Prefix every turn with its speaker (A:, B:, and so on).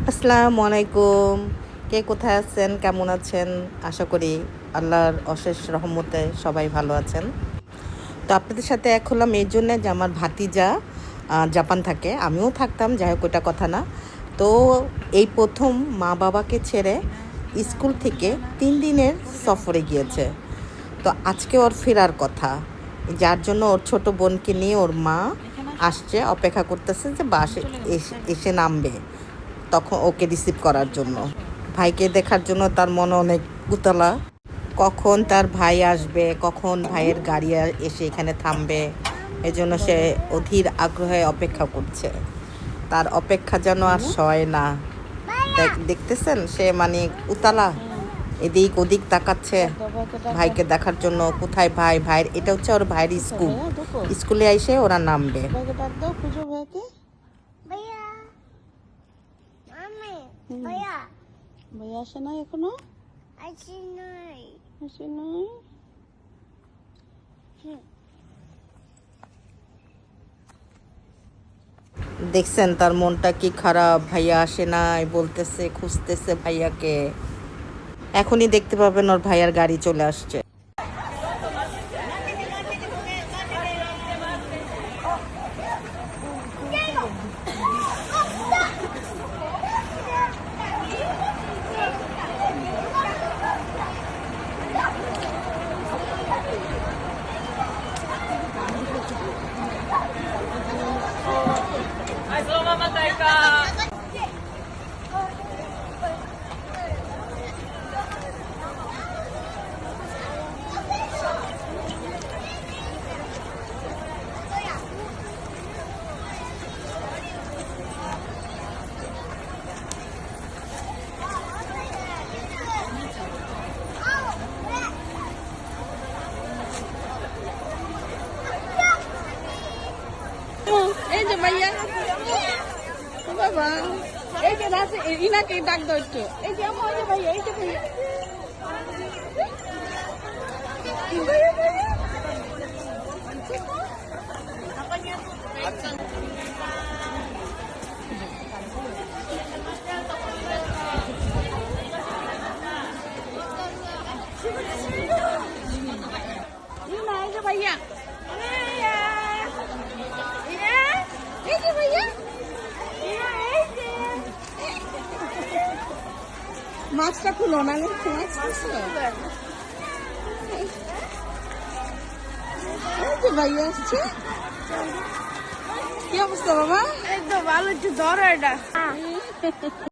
A: আসসালামু আলাইকুম। কে কোথায় আছেন, কেমন আছেন? আশা করি আল্লাহর অশেষ রহমতে সবাই ভালো আছেন। তো আপনাদের সাথে এক হলাম এই জন্যে যে আমার ভাতিজা জাপান থাকে, আমিও থাকতাম, যাই হোক ওটা কথা না। তো এই প্রথম মা বাবাকে ছেড়ে স্কুল থেকে 3 দিনের সফরে গিয়েছে। তো আজকে ওর ফেরার কথা, যার জন্য ওর ছোট বোনকে নিয়ে ওর মা আসছে, অপেক্ষা করতেছে যে বাসে এসে নামবে, তখন ওকে রিসিভ করার জন্য। ভাইকে দেখার জন্য তার মনে অনেক উতলা, কখন তার ভাই আসবে, কখন ভাইয়ের গাড়ি এসে এখানে থামবে, এজন্য সে অধীর আগ্রহে অপেক্ষা করছে। তার অপেক্ষা যেন আর সয় না। দেখতেছেন সে মানে উতলা, এদিক ওদিক তাকাচ্ছে ভাইকে দেখার জন্য। কোথায় ভাই? ভাইয়ের এটা হচ্ছে ওর ভাইয়ের স্কুল, স্কুলে এসে ওরা নামবে।
B: ভাইয়া আসে নাই এখনো? আসে নাই।
A: দেখছেন তার মনটা কি খারাপ, ভাইয়া আসে নাই বলতেছে, খুঁজতেছে ভাইয়াকে। এখনই দেখতে পাবেন ওর ভাইয়ার গাড়ি চলে আসছে।
B: এই যে ভাইয়া বাবা, এই যে রাতে ইনাকে ডাক দাও একটু। এই যে আমার ভাইয়া, এই যে ভাইয়া ভাইয়া মাছটা খুলো না, ভাইয়া আসছে। কি অবস্থা বাবা?
C: একদম ভালো, একটু ধরো এটা।